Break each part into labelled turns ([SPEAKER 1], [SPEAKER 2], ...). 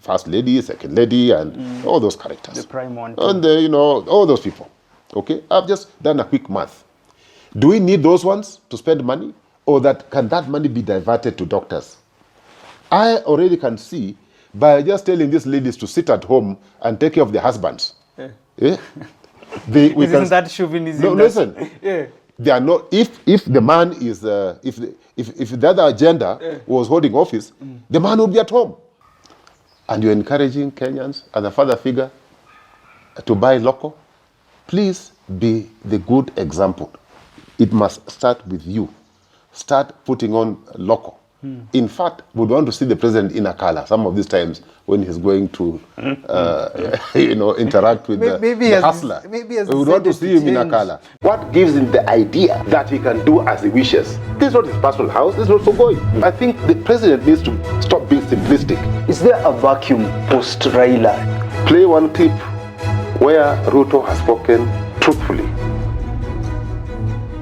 [SPEAKER 1] first lady, second lady, and all those characters.
[SPEAKER 2] The prime one.
[SPEAKER 1] And, all those people. Okay? I've just done a quick math. Do we need those ones to spend money? Or can that money be diverted to doctors? I already can see by just telling these ladies to sit at home and take care of their husbands. Yeah?
[SPEAKER 2] Isn't that chauvinism?
[SPEAKER 1] No, listen.
[SPEAKER 2] Yeah.
[SPEAKER 1] They are not. If the man is if the other agenda was holding office, the man would be at home. And you're encouraging Kenyans as a father figure to buy local. Please be the good example. It must start with you. Start putting on local. In fact, we want to see the president in a color some of these times when he's going to, interact with the hustler.
[SPEAKER 2] Maybe
[SPEAKER 1] we would want to see him in a color. What gives him the idea that he can do as he wishes? This is not his personal house. This is not for going. I think the president needs to stop being simplistic.
[SPEAKER 2] Is there a vacuum post Raila?
[SPEAKER 1] Play one clip where Ruto has spoken truthfully.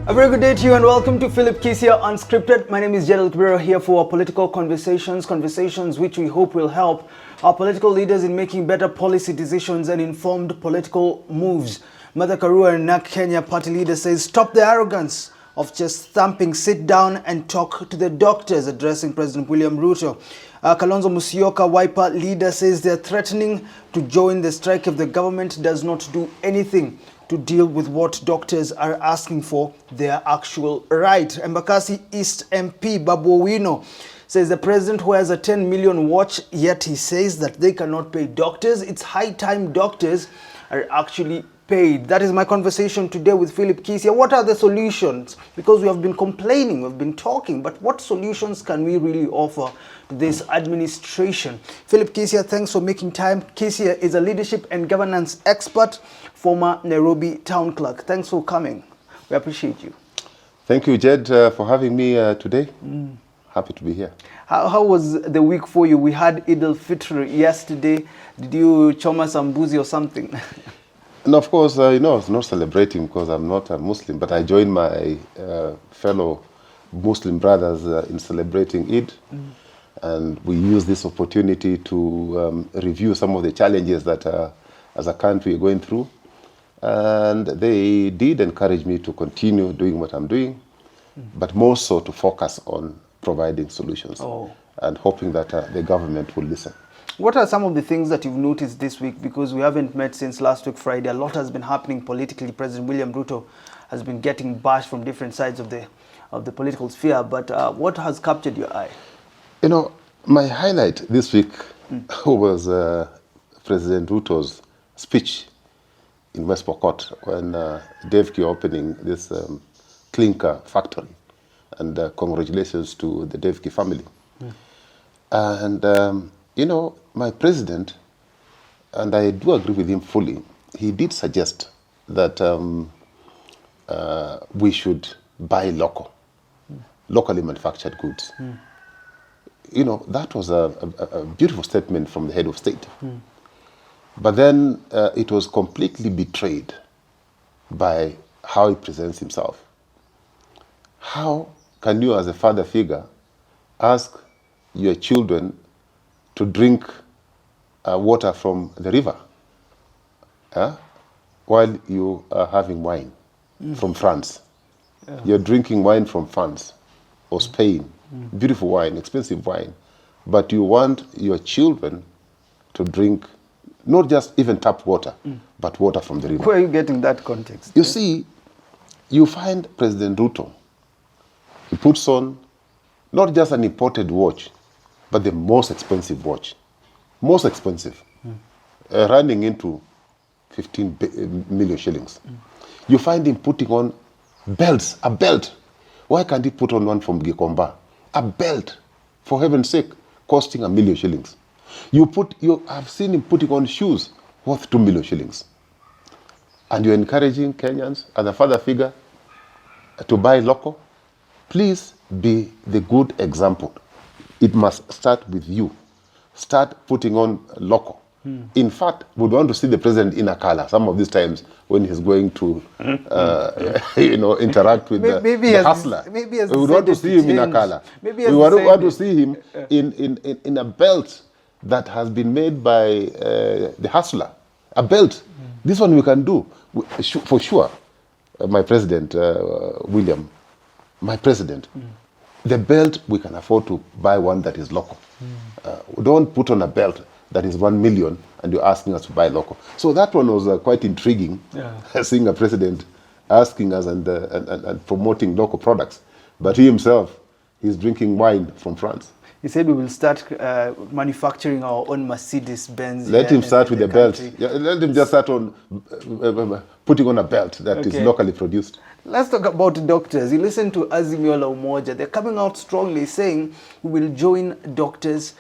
[SPEAKER 2] A very good day to you and welcome to Philip Kisia Unscripted. My name is Jadiel Kabiro here for our political conversations which we hope will help our political leaders in making better policy decisions and informed political moves. Martha Karua and NAK Kenya party leader says stop the arrogance of just thumping, sit down and talk to the doctors, addressing President William Ruto. Kalonzo Musyoka, Wiper leader, says they're threatening to join the strike if the government does not do anything to deal with what doctors are asking for, their actual right. Embakasi East MP Babu Owino says the president wears a 10 million watch, yet he says that they cannot pay doctors. It's high time doctors are actually paid. That is my conversation today with Philip Kisia. What are the solutions? Because we have been complaining, we've been talking, but what solutions can we really offer to this administration? Philip Kisia, thanks for making time. Kisia is a leadership and governance expert, former Nairobi town clerk. Thanks for coming. We appreciate you.
[SPEAKER 1] Thank you, Jed, for having me today. Happy to be here.
[SPEAKER 2] How was the week for you? We had Eid al-Fitr yesterday. Did you choma some boozy or something?
[SPEAKER 1] And of course, I was not celebrating because I'm not a Muslim, but I joined my fellow Muslim brothers in celebrating Eid. And we use this opportunity to review some of the challenges that as a country we're going through. And they did encourage me to continue doing what I'm doing, but more so to focus on providing solutions and hoping that the government will listen.
[SPEAKER 2] What are some of the things that you've noticed this week? Because we haven't met since last week Friday. A lot has been happening politically. President William Ruto has been getting bashed from different sides of the political sphere. But what has captured your eye?
[SPEAKER 1] My highlight this week was President Ruto's speech in West Pokot when Devki opening this clinker factory. And congratulations to the Devki family. And, my president, and I do agree with him fully, he did suggest that we should buy locally manufactured goods. That was a beautiful statement from the head of state. But then it was completely betrayed by how he presents himself. How can you, as a father figure, ask your children to drink water from the river while you are having wine from France? You're drinking wine from France or Spain, beautiful wine, expensive wine, but you want your children to drink not just even tap water, but water from the river.
[SPEAKER 2] Where are you getting that context?
[SPEAKER 1] You see, you find President Ruto, he puts on not just an imported watch, but the most expensive watch. Most expensive. Running into 15 million shillings. You find him putting on belts, a belt. Why can't he put on one from Gikomba? A belt, for heaven's sake, costing 1 million shillings. I've seen him putting on shoes worth 2 million shillings. And you're encouraging Kenyans as a father figure to buy local. Please be the good example. It must start with you. Start putting on local. In fact, we want to see the president in a color some of these times when he's going to, interact with the hustler. We want to see him in a color. We want to see him in a belt that has been made by the hustler, a belt. This one we can do, for sure. My president, William, my president, the belt, we can afford to buy one that is local. Don't put on a belt that is 1 million and you're asking us to buy local. So that one was quite intriguing, seeing a president asking us and promoting local products. But he himself, he's drinking wine from France.
[SPEAKER 2] He said we will start manufacturing our own Mercedes-Benz.
[SPEAKER 1] Let him start with the belt. Yeah, let him just start on putting on a belt that is locally produced.
[SPEAKER 2] Let's talk about doctors. You listen to Azimio la Umoja. They're coming out strongly saying we will join doctors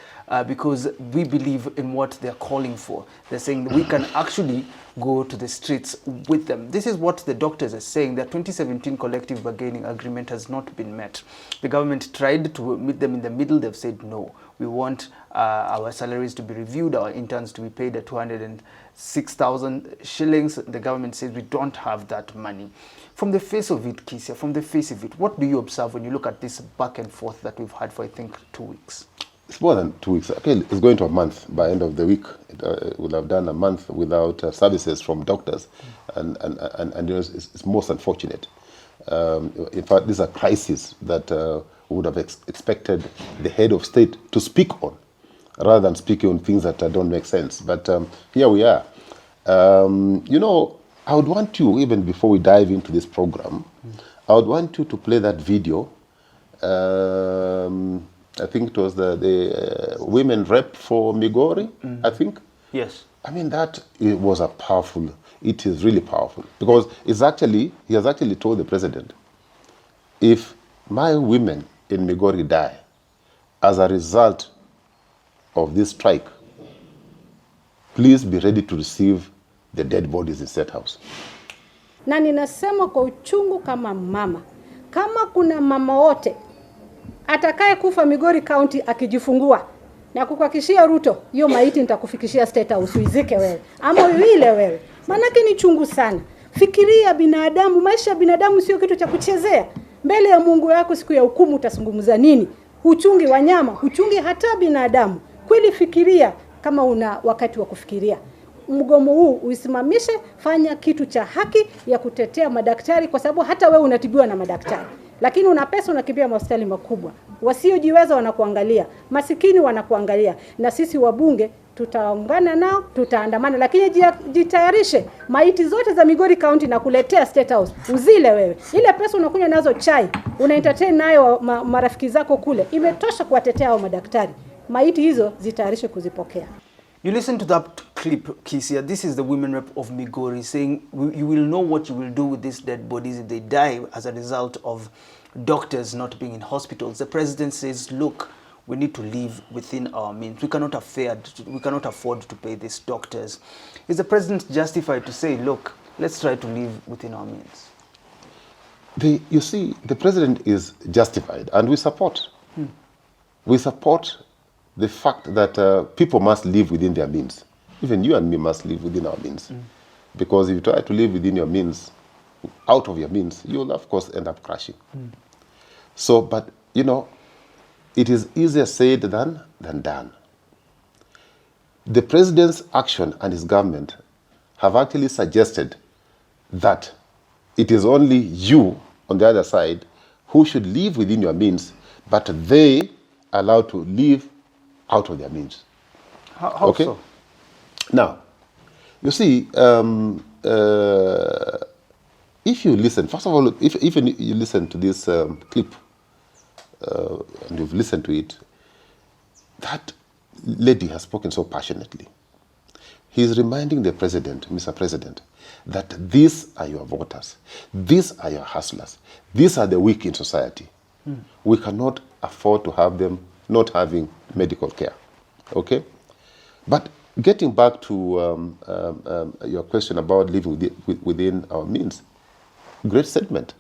[SPEAKER 2] because we believe in what they're calling for. They're saying we can actually go to the streets with them. This is what the doctors are saying. Their 2017 collective bargaining agreement has not been met. The government tried to meet them in the middle. They've said no. We want our salaries to be reviewed, our interns to be paid at 206,000 shillings. The government says we don't have that money. From the face of it, Kisia, from the face of it, what do you observe when you look at this back and forth that we've had for, I think, 2 weeks?
[SPEAKER 1] It's more than 2 weeks. Okay, it's going to a month. By end of the week, it will have done a month without services from doctors, and you know, it's most unfortunate. In fact, this is a crisis that we would have expected the head of state to speak on, rather than speaking on things that don't make sense. But here we are. You know, I would want you, even before we dive into this program, I would want you to play that video. I think it was the women rep for Migori, I think.
[SPEAKER 2] Yes.
[SPEAKER 1] I mean, it was a powerful, it is really powerful. Because he has actually told the president, if my women in Migori die as a result of this strike, please be ready to receive the dead bodies in State House.
[SPEAKER 3] Na ninasema kwa uchungu kama mama, kama kuna mama wote atakaye kufa Migori County akijifungua na kukuhakikishia Ruto, hiyo maiti nitakufikishia State House uizike wewe ama uile wewe. Manake ni chungu sana. Fikiria binadamu, maisha ya binadamu sio kitu cha kuchezea. Mbele ya Mungu yako siku ya hukumu utasungumuza nini? Huchungi wanyama, huchungi hata binadamu. Kweli fikiria kama una wakati wa kufikiria. Mgomo huu uisimamishe, fanya kitu cha haki ya kutetea madaktari, kwa sababu hata wewe unatibiwa na madaktari. Lakini una pesa unakimbia hospitali makubwa. Wasiojiweza wanakuangalia, masikini wanakuangalia. Na sisi wabunge tutaungana nao, tutaandamana, lakini jitayarishe maiti zote za Migori County na kuletea State House. Uzile wewe. Ile pesa unakunywa nazo chai, una-entertain nayo marafiki zako kule. Imetosha kuwatetea hao madaktari. Maiti hizo zitayarishe kuzipokea.
[SPEAKER 2] You listen to that clip, Kisia. This is the women rep of Migori saying you will know what you will do with these dead bodies if they die as a result of doctors not being in hospitals. The president says, look, we need to live within our means. We cannot afford to pay these doctors. Is the president justified to say, look, let's try to live within our means?
[SPEAKER 1] You see, the president is justified, and we support. We support the fact that people must live within their means. Even you and me must live within our means. Because if you try to live within your means, out of your means, you'll of course end up crashing. So, but you know, it is easier said than done. The president's action and his government have actually suggested that it is only you on the other side who should live within your means, but they are allowed to live out of their means.
[SPEAKER 2] How
[SPEAKER 1] okay?
[SPEAKER 2] So?
[SPEAKER 1] Now, you see, if you listen, first of all, if you listen to this clip, and you've listened to it, that lady has spoken so passionately. He's reminding the president, Mr. President, that these are your voters, these are your hustlers, these are the weak in society. We cannot afford to have them not having medical care, okay? But getting back to your question about living within our means, great statement.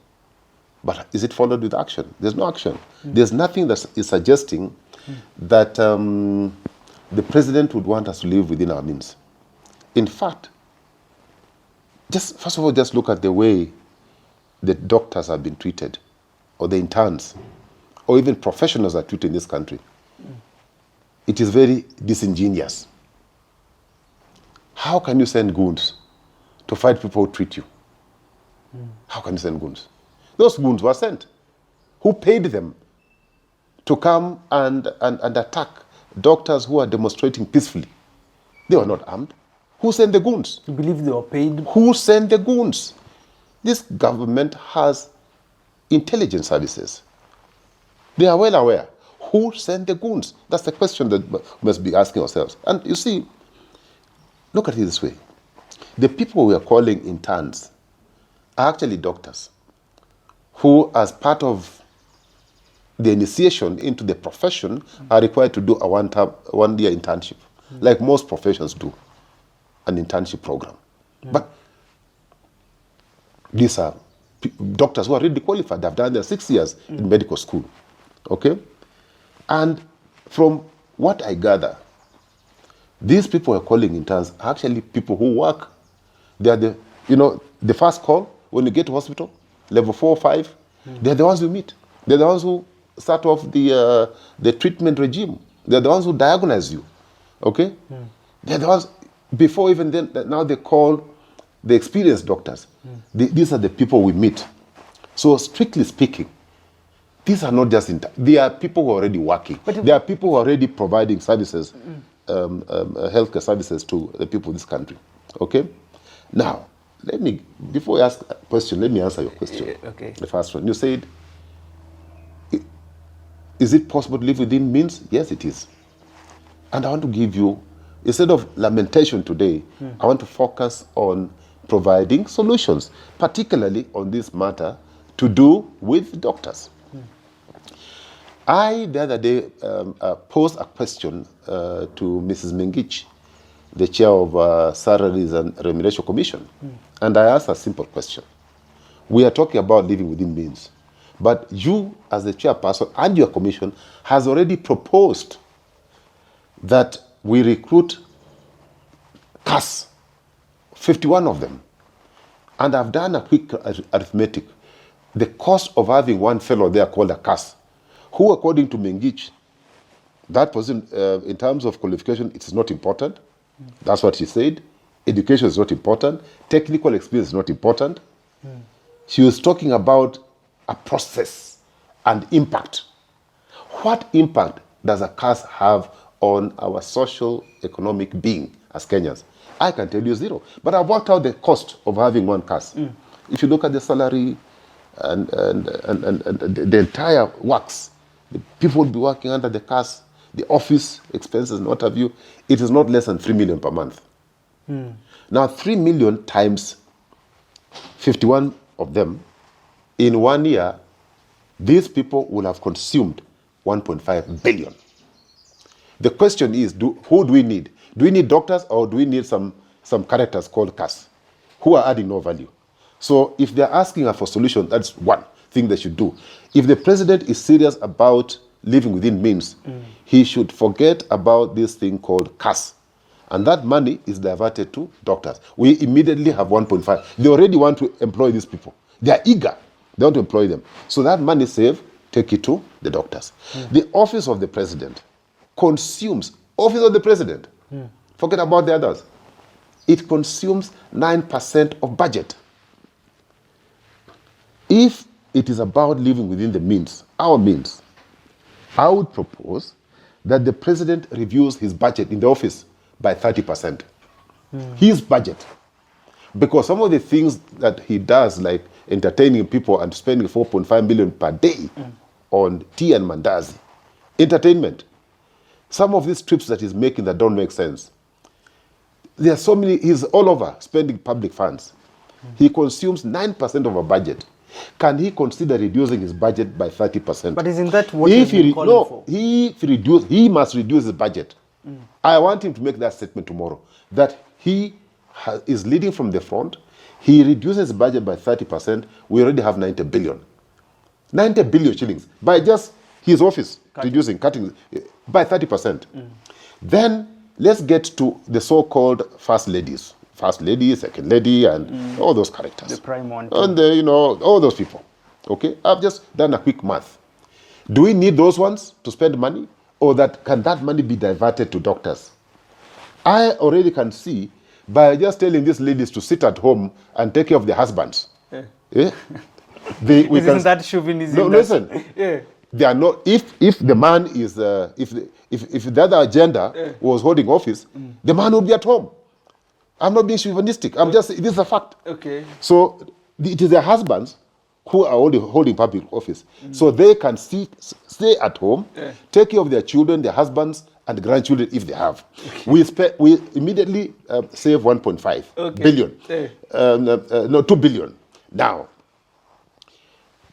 [SPEAKER 1] But is it followed with action? There's no action. There's nothing that is suggesting that the president would want us to live within our means. In fact, first of all, just look at the way the doctors have been treated, or the interns, or even professionals are treated in this country. it is very disingenuous. How can you send goons to fight people who treat you? How can you send goons? Those goons were sent. Who paid them to come and attack doctors who are demonstrating peacefully? They were not armed. Who sent the goons?
[SPEAKER 2] You believe they were paid?
[SPEAKER 1] Who sent the goons? This government has intelligence services. They are well aware. Who sent the goons? That's the question that we must be asking ourselves. And you see, look at it this way. The people we are calling interns are actually doctors who, as part of the initiation into the profession, are required to do a one-year internship, like most professions do, an internship program. But these are doctors who are really qualified. They've done their 6 years in medical school. Okay? And from what I gather, these people are calling interns are actually people who work. They are the first call when you get to hospital, level 4 or 5. They're the ones you meet. They're the ones who start off the treatment regime. They're the ones who diagnose you. Okay? They're the ones, before even then, now they call the experienced doctors. These are the people we meet. So strictly speaking, these are not just they are people who are already working. They are people who are already providing services, healthcare services to the people of this country. Okay? Now, before you ask a question, let me answer your question.
[SPEAKER 2] Okay.
[SPEAKER 1] The first one. You said, is it possible to live within means? Yes, it is. And I want to give you, instead of lamentation today, I want to focus on providing solutions, particularly on this matter to do with doctors. I, the other day, posed a question to Mrs. Mengich, the chair of Salaries and Remuneration Commission, and I asked a simple question. We are talking about living within means, but you, as the chairperson and your commission, has already proposed that we recruit CAS, 51 of them. And I've done a quick arithmetic. The cost of having one fellow there called a CAS, who according to Mengich, that person, in terms of qualification, it is not important. That's what she said. Education is not important. Technical experience is not important. She was talking about a process and impact. What impact does a CAS have on our social economic being as Kenyans? I can tell you zero. But I've worked out the cost of having one CAS. If you look at the salary and the entire works, the people will be working under the CAS, the office expenses and what have you, it is not less than 3 million per month. Now 3 million times 51 of them, in 1 year, these people will have consumed 1.5 billion. The question is, who do we need? Do we need doctors or do we need some characters called CAS who are adding no value? So if they're asking for solution, that's one thing they should do. If the president is serious about living within means, he should forget about this thing called CAS. And that money is diverted to doctors. We immediately have 1.5. They already want to employ these people. They are eager. They want to employ them. So that money saved, take it to the doctors. The office of the president consumes, office of the president, forget about the others, it consumes 9% of budget. If it is about living within the means, our means, I would propose that the president reviews his budget in the office by 30%. His budget. Because some of the things that he does, like entertaining people and spending 4.5 million per day on tea and mandazi, entertainment. Some of these trips that he's making that don't make sense. There are so many, he's all over spending public funds. He consumes 9% of a budget. Can he consider reducing his budget by 30%?
[SPEAKER 2] But isn't that what he's been calling for?
[SPEAKER 1] He must reduce his budget. I want him to make that statement tomorrow, that he is leading from the front. He reduces his budget by 30%. We already have 90 billion. 90 billion shillings by just his office cutting by 30%. Then let's get to the so-called first ladies. First lady, second lady, and all those characters.
[SPEAKER 2] The prime one.
[SPEAKER 1] And all those people. Okay? I've just done a quick math. Do we need those ones to spend money? or that can that money be diverted to doctors? I already can see by just telling these ladies to sit at home and take care of their husbands.
[SPEAKER 2] Yeah.
[SPEAKER 1] Yeah?
[SPEAKER 2] Isn't that chauvinism?
[SPEAKER 1] No, listen.
[SPEAKER 2] Yeah.
[SPEAKER 1] They are not. If the man is if the other agenda was holding office, the man would be at home. I'm not being chauvinistic. I'm just, this is a fact.
[SPEAKER 2] Okay.
[SPEAKER 1] So it is their husbands who are holding public office. So they can stay at home, take care of their children, their husbands, and grandchildren if they have. Okay. We immediately save 1.5 billion. No, 2 billion. Now,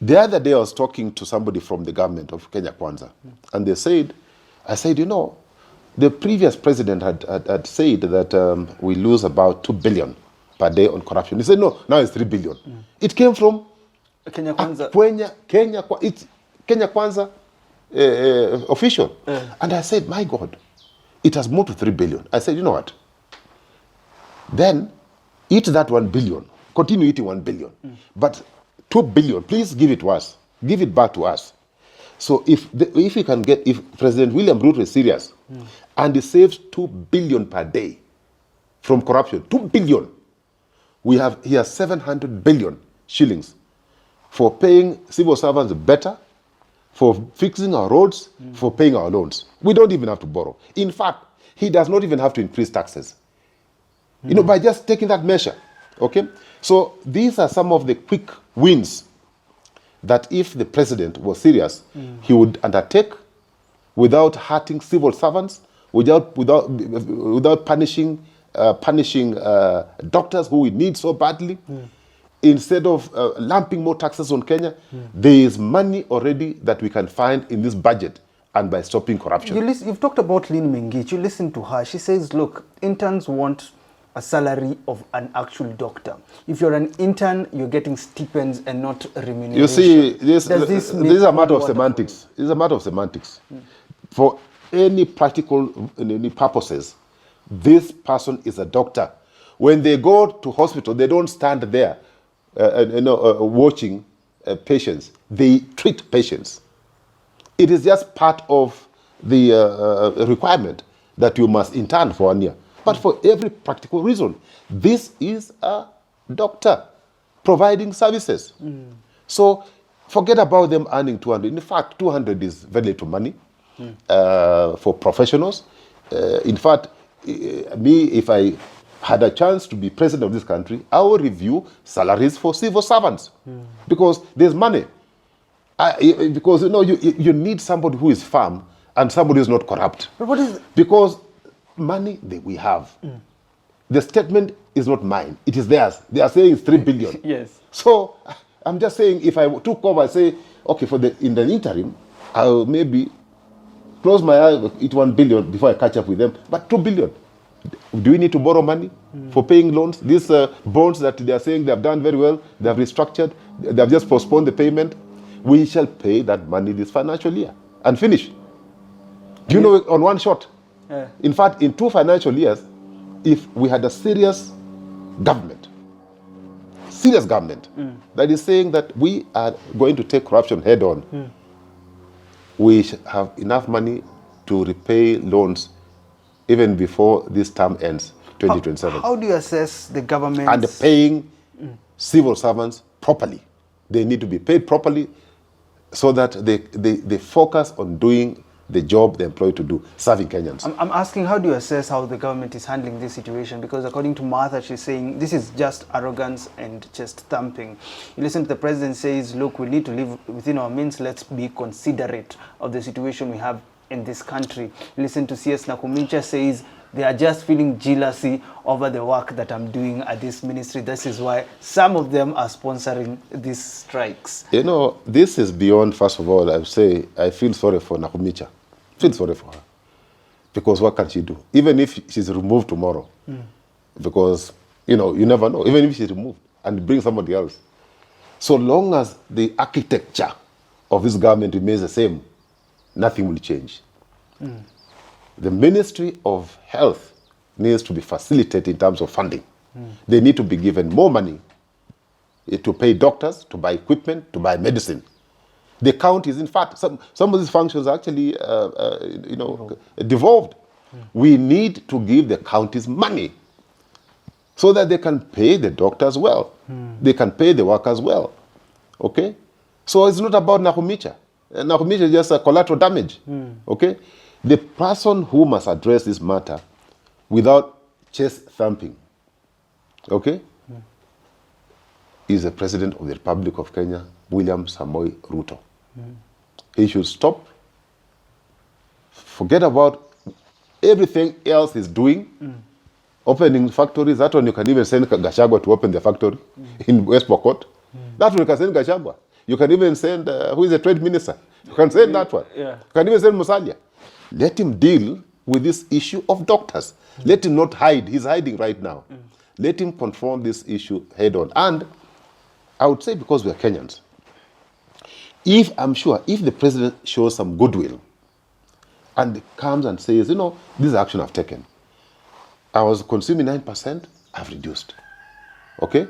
[SPEAKER 1] the other day I was talking to somebody from the government of Kenya Kwanza, and they said, I said, you know, the previous president had said that we lose about 2 billion per day on corruption. He said, no, now it's 3 billion. It came from
[SPEAKER 2] Kenya Kwanza.
[SPEAKER 1] It's Kenya Kwanza official. And I said, my God, it has moved to 3 billion. I said, you know what? Then eat that 1 billion. Continue eating 1 billion. But 2 billion, please give it to us. Give it back to us. So if President William Ruto is serious and he saves 2 billion per day from corruption, 2 billion, he has 700 billion shillings for paying civil servants better, for fixing our roads, for paying our loans. We don't even have to borrow. In fact, he does not even have to increase taxes. You know, by just taking that measure. Okay? So these are some of the quick wins that if the president was serious, he would undertake without hurting civil servants, without punishing doctors who we need so badly. Instead of lumping more taxes on Kenya, there is money already that we can find in this budget, and by stopping corruption.
[SPEAKER 2] You've talked about Lynn Mengich. You listen to her. She says, look, interns want a salary of an actual doctor. If you're an intern, you're getting stipends and not remuneration.
[SPEAKER 1] You see, this is a matter of semantics. It's a matter of semantics. For any practical purposes, this person is a doctor. When they go to hospital, they don't stand there watching patients. They treat patients. It is just part of the requirement that you must intern for 1 year. But for every practical reason, this is a doctor providing services. So forget about them earning 200. In fact, 200 is very little money for professionals. In fact, me, if I had a chance to be president of this country, I will review salaries for civil servants because there's money. Because you need somebody who is firm and somebody who is not corrupt.
[SPEAKER 2] But what is
[SPEAKER 1] because money that we have, the statement is not mine; it is theirs. They are saying it's 3 billion.
[SPEAKER 2] Yes.
[SPEAKER 1] So I'm just saying, if I took over, I say, okay, in the interim, I'll maybe close my eyes, eat 1 billion before I catch up with them. But 2 billion. Do we need to borrow money for paying loans? These bonds that they are saying they have done very well, they have restructured, they have just postponed the payment. We shall pay that money this financial year and finish. Do you know, on one shot? In fact, in 2 financial years, if we had a serious government that is saying that we are going to take corruption head on, we have enough money to repay loans even before this term ends, 2027.
[SPEAKER 2] How do you assess the government?
[SPEAKER 1] And paying civil servants properly. They need to be paid properly so that they focus on doing the job they're employed to do, serving Kenyans.
[SPEAKER 2] I'm asking, how do you assess how the government is handling this situation? Because according to Martha, she's saying this is just arrogance and just thumping. You listen to the president says, look, we need to live within our means. Let's be considerate of the situation we have in this country. You listen to CS Nakumincha says, they are just feeling jealousy over the work that I'm doing at this ministry. This is why some of them are sponsoring these strikes.
[SPEAKER 1] You know, this is beyond, first of all, I would say, I feel sorry for Nakumincha. Feel sorry for her. Because what can she do? Even if she's removed tomorrow. Because, you never know. Even if she's removed and bring somebody else. So long as the architecture of this government remains the same, nothing will change. The Ministry of Health needs to be facilitated in terms of funding. They need to be given more money to pay doctors, to buy equipment, to buy medicine. The counties, in fact, some of these functions are actually, devolved. We need to give the counties money so that they can pay the doctors well. They can pay the workers well. Okay? So it's not about Nakumicha. Nakumicha is just a collateral damage. Okay? The person who must address this matter without chest thumping, okay, is the President of the Republic of Kenya, William Samoei Ruto. He should stop, forget about everything else he's doing, opening factories. That one you can even send Gachagua to open the factory in West Pokot. That one you can send Gachagua. You can even send, who is the trade minister? You can send that one.
[SPEAKER 2] Yeah.
[SPEAKER 1] You can even send Musalia. Let him deal with this issue of doctors. Let him not hide. He's hiding right now. Let him confront this issue head on. And I would say, because we are Kenyans, I'm sure if the president shows some goodwill and comes and says, this is the action I've taken. I was consuming 9%, I've reduced. Okay?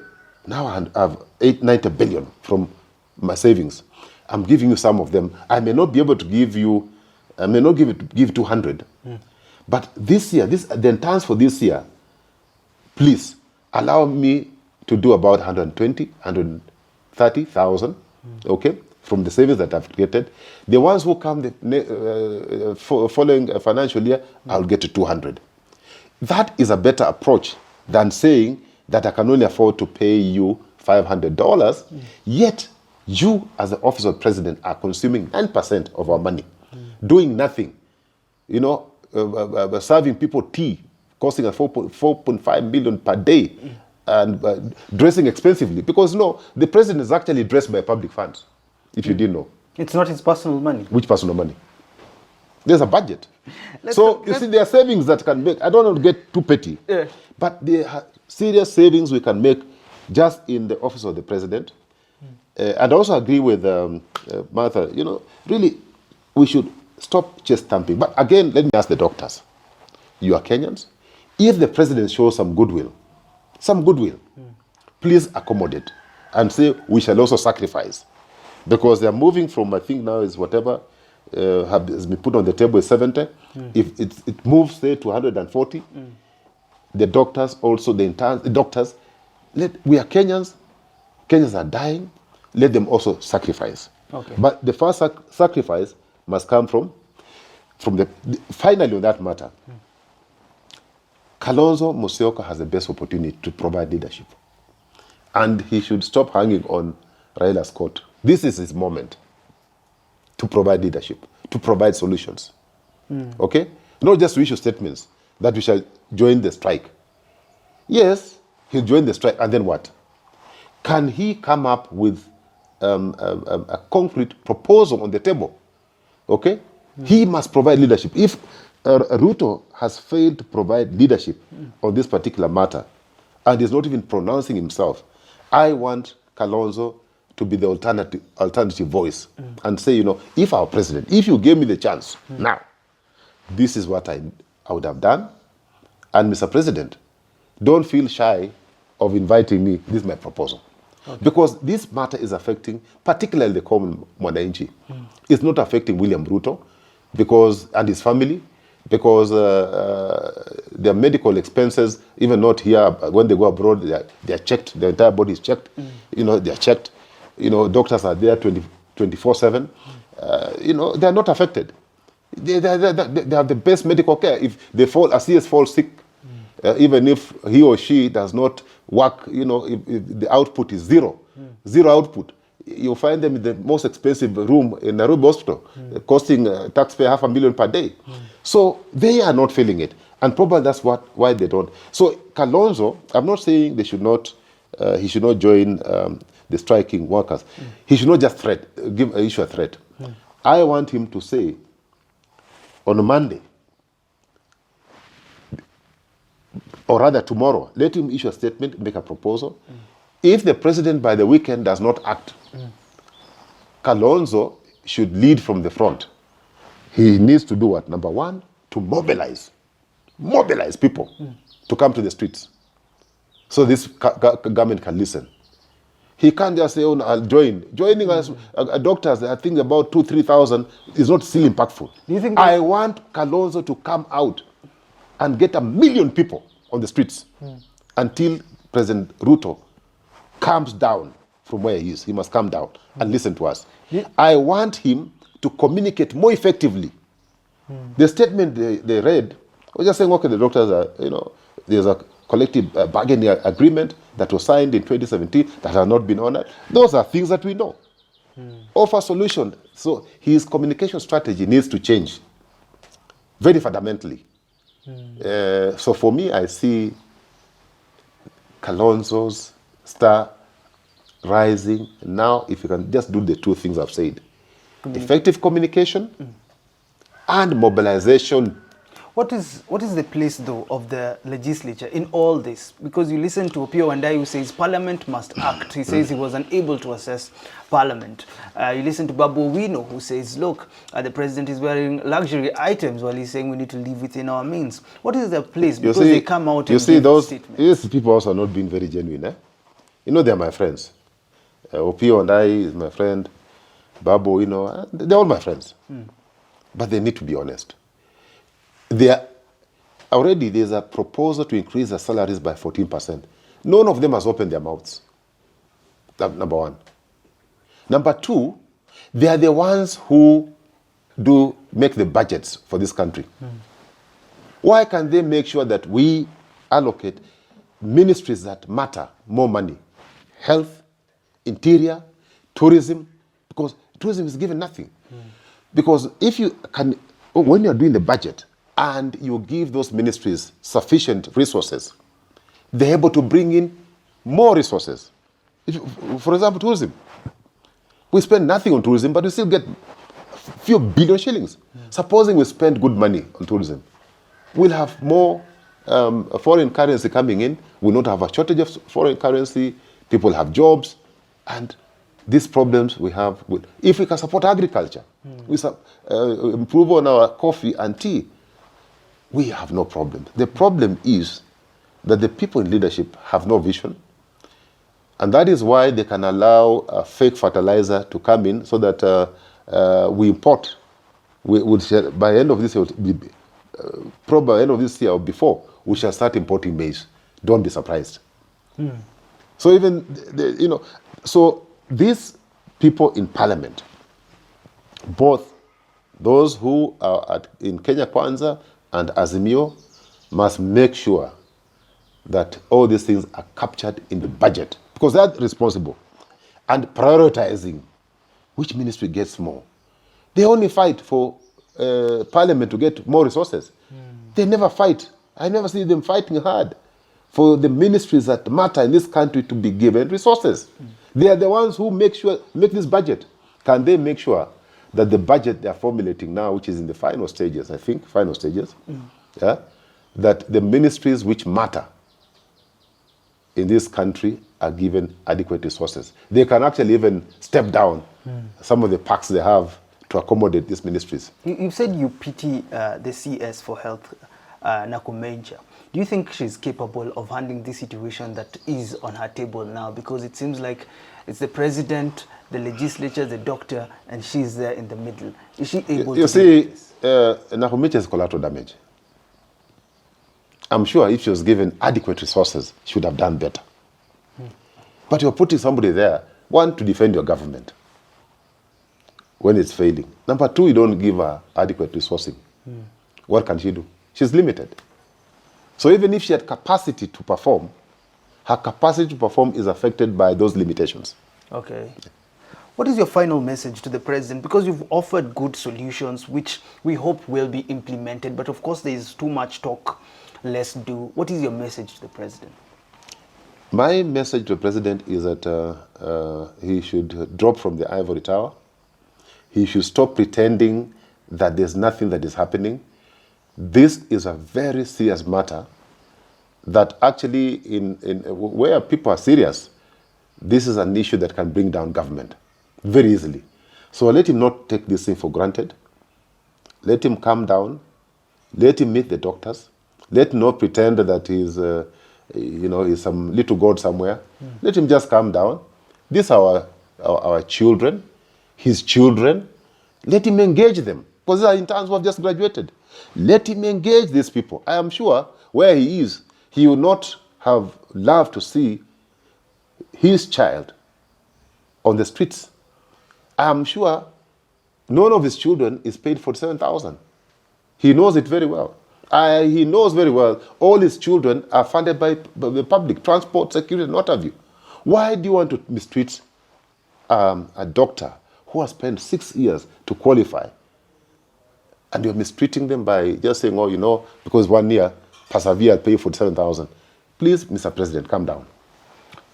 [SPEAKER 1] Now I have 90 billion from my savings. I'm giving you some of them. I may not be able to give you, I may not give 200. But this year, the intents for this year, please allow me to do about 120, 130,000, okay, from the savings that I've created. The ones who come the following financial year, I'll get to 200. That is a better approach than saying that I can only afford to pay you $500, yet you, as the office of president, are consuming 9% of our money, doing nothing, serving people tea, costing us 4.5 million per day, and dressing expensively. Because, the president is actually dressed by public funds, if you didn't know.
[SPEAKER 2] It's not his personal money.
[SPEAKER 1] Which personal money? There's a budget. You see, there are savings that can make, I don't want to get too petty, but there are serious savings we can make just in the office of the president. And I also agree with Martha, really, we should stop chest thumping. But again, let me ask the doctors. You are Kenyans. If the president shows some goodwill, please accommodate and say we shall also sacrifice. Because they're moving from, I think now is whatever has been put on the table is 70. If it moves, say, to 140, the doctors also, the doctors, we are Kenyans. Kenyans are dying. Let them also sacrifice.
[SPEAKER 2] Okay.
[SPEAKER 1] But the first sacrifice must come from finally on that matter. Kalonzo Musyoka has the best opportunity to provide leadership. And he should stop hanging on Raila's coat. This is his moment to provide leadership, to provide solutions. Okay? Not just to issue statements that we shall join the strike. Yes, he'll join the strike, and then what? Can he come up with a concrete proposal on the table? Okay? He must provide leadership. If Ruto has failed to provide leadership on this particular matter and is not even pronouncing himself, I want Kalonzo to be the alternative voice and say, if our president, if you gave me the chance now, this is what I would have done. And Mr. President, don't feel shy of inviting me. This is my proposal. Okay. Because this matter is affecting particularly the common mwananchi. It's not affecting William Ruto and his family, because their medical expenses, even not here, when they go abroad, they are checked. Their entire body is checked. They are checked. Doctors are there 24/7. They are not affected. They have the best medical care. If they fall, a CS falls sick, even if he or she does not work, if the output is zero output, you'll find them in the most expensive room in Nairobi Hospital, costing taxpayer $500,000 per day. So they are not feeling it. And probably that's why they don't. So Kalonzo, I'm not saying he should not join the striking workers. He should not just issue a threat. I want him to say on a Monday, or rather tomorrow, let him issue a statement, make a proposal. If the president by the weekend does not act, Kalonzo should lead from the front. He needs to do what? Number one, to mobilize people to come to the streets so this government can listen. He can't just say, oh, no, I'll join. Joining us, doctors, I think about 2,000-3,000 is not still impactful.
[SPEAKER 2] Do you think
[SPEAKER 1] I want Kalonzo to come out and get 1 million people on the streets until President Ruto calms down from where he is. He must calm down and listen to us. I want him to communicate more effectively. The statement they read was just saying, okay, the doctors are, there's a collective bargaining agreement that was signed in 2017 that has not been honored. Those are things that we know. Offer solution. So his communication strategy needs to change very fundamentally. So for me, I see Kalonzo's star rising. Now, if you can just do the two things I've said, effective communication and mobilization.
[SPEAKER 2] What is the place, though, of the legislature in all this? Because you listen to Opiyo Wandayi, who says Parliament must act. He says he was unable to assess Parliament. You listen to Babu Owino, who says, look, the president is wearing luxury items while he's saying we need to live within our means. What is the place? Because they come out and give statements.
[SPEAKER 1] These people also are not being very genuine. They're my friends. Opiyo Wandayi is my friend. Babu Owino, they're all my friends. But they need to be honest. There's a proposal to increase the salaries by 14%. None of them has opened their mouths. Number one. Number two, they are the ones who do make the budgets for this country. Why can't they make sure that we allocate ministries that matter more money? Health, interior, tourism, because tourism is given nothing. Because if you can, when you're doing the budget, and you give those ministries sufficient resources, they're able to bring in more resources. For example, tourism. We spend nothing on tourism, but we still get a few billion shillings. Supposing we spend good money on tourism, we'll have more foreign currency coming in. We'll not have a shortage of foreign currency. People have jobs. And these problems we have, if we can support agriculture, we improve on our coffee and tea, we have no problem. The problem is that the people in leadership have no vision, and that is why they can allow a fake fertilizer to come in so that we import. By the end of this year, probably by the end of this year or before, we shall start importing maize. Don't be surprised. So so these people in parliament, both those who are in Kenya Kwanza and Azimio, must make sure that all these things are captured in the budget, because they're responsible, and prioritizing which ministry gets more. They only fight for parliament to get more resources. They never fight. I never see them fighting hard for the ministries that matter in this country to be given resources. They are the ones who make this budget. Can they make sure that the budget they are formulating now, which is in the final stages, that the ministries which matter in this country are given adequate resources? They can actually even step down some of the packs they have to accommodate these ministries.
[SPEAKER 2] You said you pity the CS for Health, Nakumenja. Do you think she's capable of handling this situation that is on her table now? Because it seems like it's the president, the legislature, the doctor, and she's there in the middle. Is she able to do this?
[SPEAKER 1] Nakumenja is collateral damage. I'm sure if she was given adequate resources, she would have done better. But you're putting somebody there, one, to defend your government when it's failing. Number two, you don't give her adequate resourcing. What can she do? She's limited. So even if she had capacity to perform, her capacity to perform is affected by those limitations.
[SPEAKER 2] Okay. What is your final message to the president? Because you've offered good solutions, which we hope will be implemented. But of course, there is too much talk, less do. What is your message to the president?
[SPEAKER 1] My message to the president is that he should drop from the ivory tower. He should stop pretending that there's nothing that is happening. This is a very serious matter that actually, where people are serious, this is an issue that can bring down government very easily. So let him not take this thing for granted. Let him calm down. Let him meet the doctors. Let him not pretend that he's some little god somewhere. Let him just calm down. These are our children, his children. Let him engage them. Because these are interns who have just graduated. Let him engage these people. I am sure where he is, he will not have loved to see his child on the streets. I am sure none of his children is paid 47,000. He knows it very well. He knows very well all his children are funded by the public, transport, security, and what have you. Why do you want to mistreat a doctor who has spent 6 years to qualify? And you're mistreating them by just saying, oh, you know, because 1 year, persevere, pay 47,000. Please, Mr. President, calm down.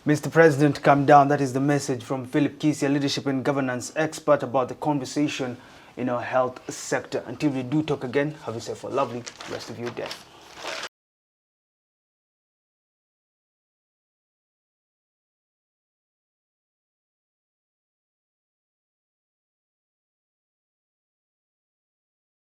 [SPEAKER 2] Mr. President, calm down. That is the message from Philip Kisia, leadership and governance expert, about the conversation in our health sector. Until we do talk again, have yourself a lovely rest of your day.